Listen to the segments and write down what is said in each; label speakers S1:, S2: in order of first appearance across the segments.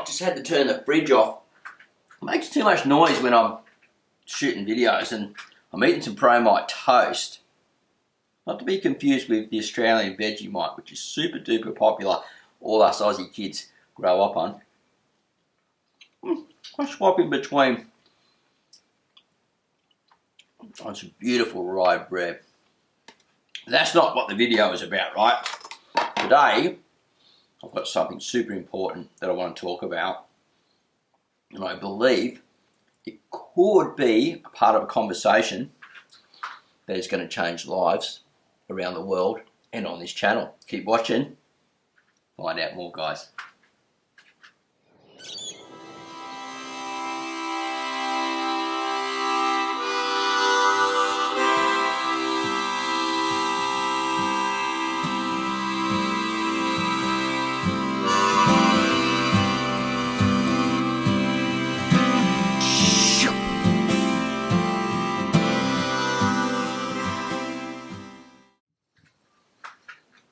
S1: just had to turn the fridge off. It makes too much noise when I'm shooting videos, and I'm eating some Promite toast. Not to be confused with the Australian Vegemite, which is super duper popular. All us Aussie kids grow up on. I swap in between on some beautiful rye bread. That's not what the video is about, right? Today, I've got something super important that I want to talk about. And I believe it could be a part of a conversation that is going to change lives around the world and on this channel. Keep watching. Find out more, guys.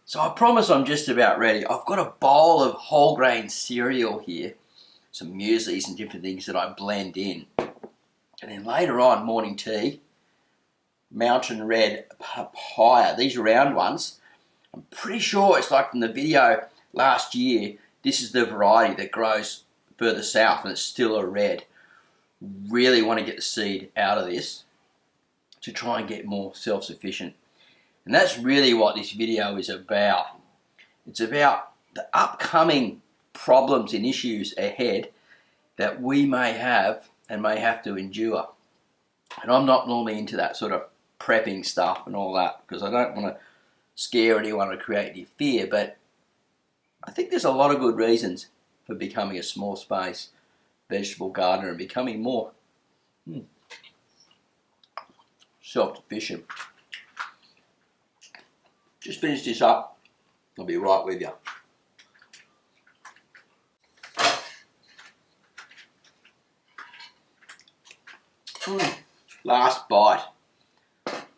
S1: So I promise I'm just about ready. I've got a bowl of whole grain cereal here, some mueslis and different things that I blend in. And then later on, morning tea, mountain red papaya, these round ones. I'm pretty sure it's like from the video last year, this is the variety that grows further south and it's still a red. Really want to get the seed out of this to try and get more self-sufficient. And that's really what this video is about. It's about the upcoming problems and issues ahead that we may have and may have to endure. And I'm not normally into that sort of prepping stuff and all that because I don't want to scare anyone or create any fear, but I think there's a lot of good reasons for becoming a small space vegetable gardener and becoming more self-sufficient. Just finish this up. I'll be right with you. Last bite.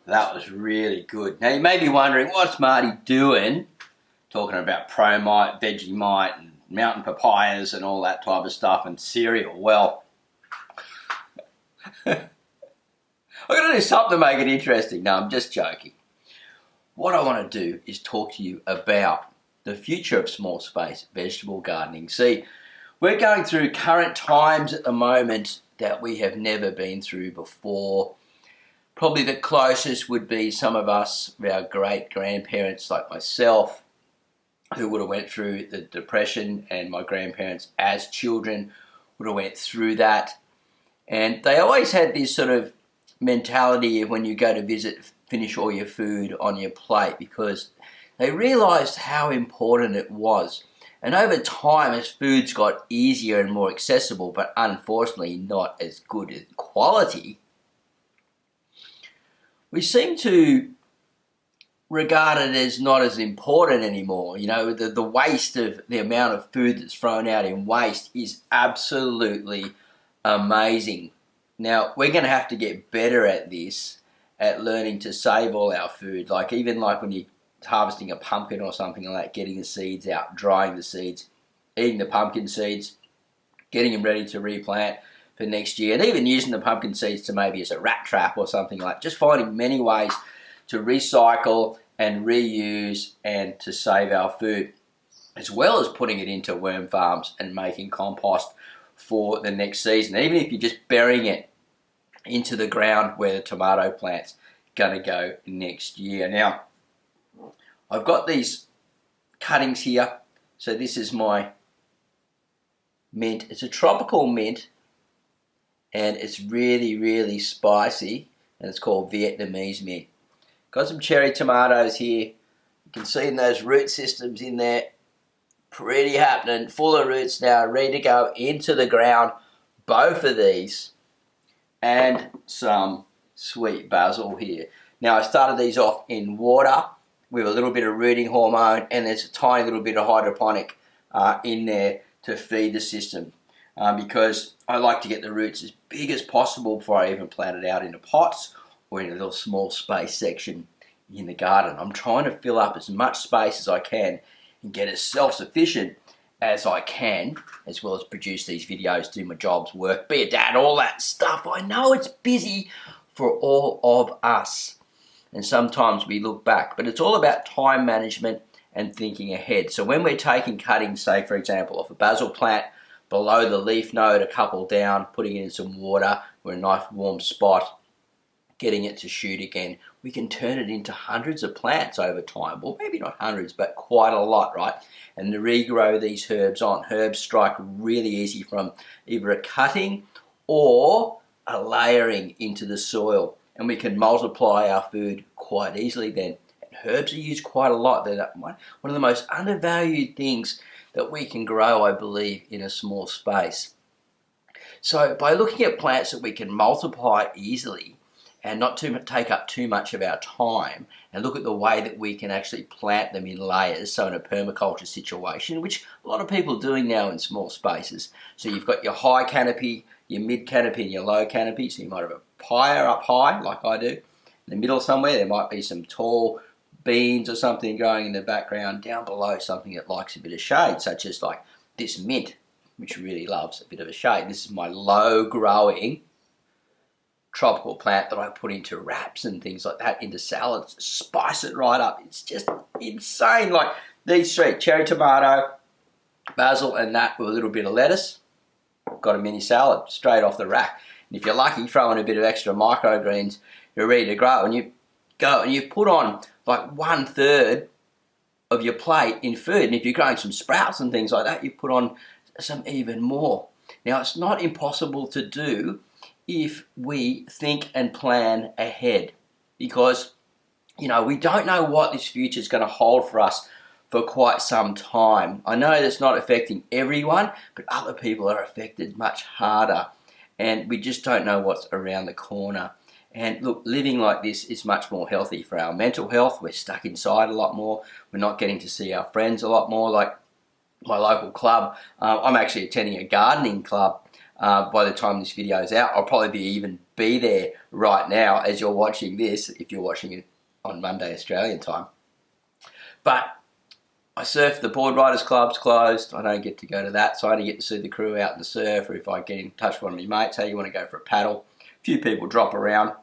S1: That was really good. Now you may be wondering, what's Marty doing? Talking about Promite, Vegemite, and mountain papayas and all that type of stuff and cereal. Well, I'm going to do something to make it interesting. No, I'm just joking. What I want to do is talk to you about the future of small space vegetable gardening. See, we're going through current times at the moment that we have never been through before. Probably the closest would be some of us, our great-grandparents like myself, who would have went through the Depression, and my grandparents as children would have went through that. And they always had this sort of mentality of when you go to visit, finish all your food on your plate, because they realised how important it was. And over time, as foods got easier and more accessible, but unfortunately not as good in quality, we seem to regard it as not as important anymore. You know, the waste of the amount of food that's thrown out in waste is absolutely amazing. Now, we're going to have to get better at this, at learning to save all our food. Like even like when you're harvesting a pumpkin or something like that, getting the seeds out, drying the seeds, eating the pumpkin seeds, getting them ready to replant for next year, and even using the pumpkin seeds to maybe as a rat trap or something like that. Just finding many ways to recycle and reuse and to save our food, as well as putting it into worm farms and making compost for the next season. Even if you're just burying it into the ground where the tomato plant's going to go next year. Now, I've got these cuttings here. So this is my mint. It's a tropical mint and it's really, really spicy, and it's called Vietnamese mint. Got some cherry tomatoes here. You can see those root systems in there. Pretty happening, full of roots now, ready to go into the ground. Both of these, and some sweet basil here. Now I started these off in water with a little bit of rooting hormone, and there's a tiny little bit of hydroponic in there to feed the system, because I like to get the roots as big as possible before I even plant it out into pots or in a little small space section in the garden. I'm trying to fill up as much space as I can and get as self-sufficient as I can, as well as produce these videos, do my jobs, work, be a dad, all that stuff. I know it's busy for all of us. And sometimes we look back, but it's all about time management and thinking ahead. So when we're taking cuttings, say for example, off a basil plant, below the leaf node, a couple down, putting it in some water, we're in a nice warm spot, getting it to shoot again, we can turn it into hundreds of plants over time. Well, maybe not hundreds, but quite a lot, right? And to regrow these herbs on. Herbs strike really easy from either a cutting or a layering into the soil. And we can multiply our food quite easily then. And herbs are used quite a lot. They're one of the most undervalued things that we can grow, I believe, in a small space. So by looking at plants that we can multiply easily and not take up too much of our time, and look at the way that we can actually plant them in layers, so in a permaculture situation, which a lot of people are doing now in small spaces. So you've got your high canopy, your mid canopy and your low canopy. So you might have a pyre up high like I do. In the middle somewhere there might be some tall beans or something growing in the background. Down below something that likes a bit of shade, such as like this mint, which really loves a bit of a shade. This is my low growing tropical plant that I put into wraps and things like that, into salads, spice it right up. It's just insane. Like these three, cherry tomato, basil and that with a little bit of lettuce, got a mini salad straight off the rack. And if you're lucky, throw in a bit of extra microgreens, you're ready to grow. And you go and you put on like 1/3 of your plate in food. And if you're growing some sprouts and things like that, you put on some even more. Now, it's not impossible to do if we think and plan ahead, because, you know, we don't know what this future is going to hold for us for quite some time. I know that's not affecting everyone, but other people are affected much harder, and we just don't know what's around the corner. And look, living like this is much more healthy for our mental health. We're stuck inside a lot more. We're not getting to see our friends a lot more. Like my local club, I'm actually attending a gardening club. By the time this video is out, I'll probably even be there right now as you're watching this, if you're watching it on Monday Australian time. But I surf, the board riders club's closed. I don't get to go to that, so I only get to see the crew out in the surf, or if I get in touch with one of my mates, hey, you want to go for a paddle? A few people drop around.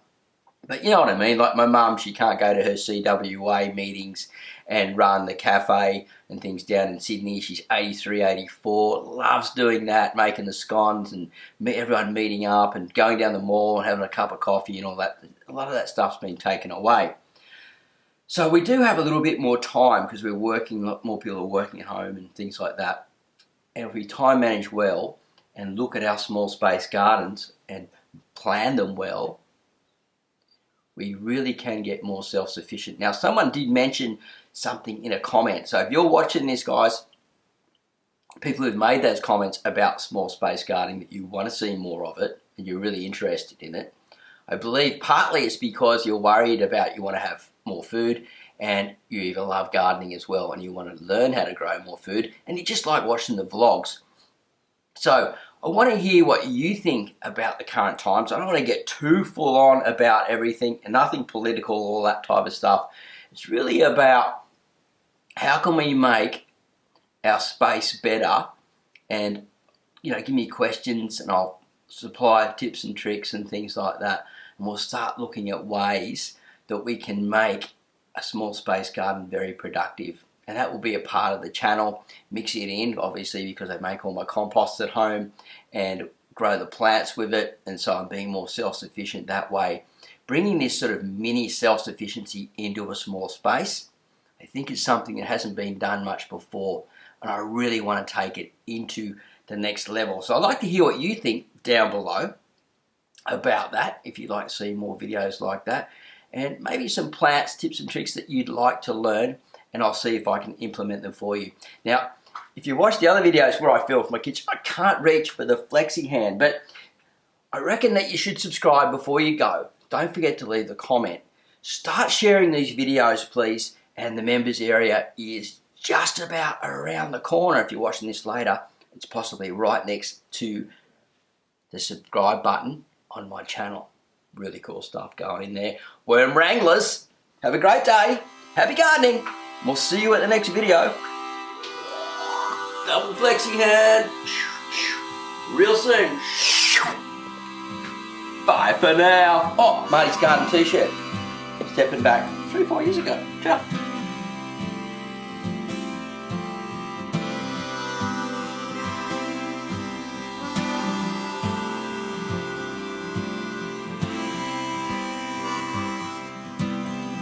S1: But you know what I mean, like my mum, she can't go to her CWA meetings and run the cafe and things down in Sydney. She's 83, 84, loves doing that, making the scones and everyone meeting up and going down the mall and having a cup of coffee and all that. A lot of that stuff's been taken away. So we do have a little bit more time because we're working, a lot more people are working at home and things like that. And if we time manage well and look at our small space gardens and plan them well, we really can get more self-sufficient. Now, someone did mention something in a comment. So if you're watching this, guys, people who've made those comments about small space gardening, that you want to see more of it and you're really interested in it, I believe partly it's because you're worried about, you want to have more food, and you even love gardening as well, and you want to learn how to grow more food, and you just like watching the vlogs. So I want to hear what you think about the current times. I don't want to get too full on about everything, and nothing political, all that type of stuff. It's really about how can we make our space better, and, you know, give me questions and I'll supply tips and tricks and things like that, and we'll start looking at ways that we can make a small space garden very productive. And that will be a part of the channel, mixing it in, obviously, because I make all my composts at home and grow the plants with it, and so I'm being more self-sufficient that way. Bringing this sort of mini self-sufficiency into a small space, I think is something that hasn't been done much before, and I really want to take it into the next level. So I'd like to hear what you think down below about that, if you'd like to see more videos like that, and maybe some plants, tips and tricks that you'd like to learn, and I'll see if I can implement them for you. Now, if you watch the other videos where I film from my kitchen, I can't reach for the flexi hand, but I reckon that you should subscribe before you go. Don't forget to leave a comment. Start sharing these videos, please, and the members area is just about around the corner. If you're watching this later, it's possibly right next to the subscribe button on my channel. Really cool stuff going in there. Worm Wranglers, have a great day. Happy gardening. We'll see you at the next video. Double flexi hand. Real soon. Bye for now. Oh, Marty's Garden t-shirt. Stepping back 3-4 years ago. Ciao.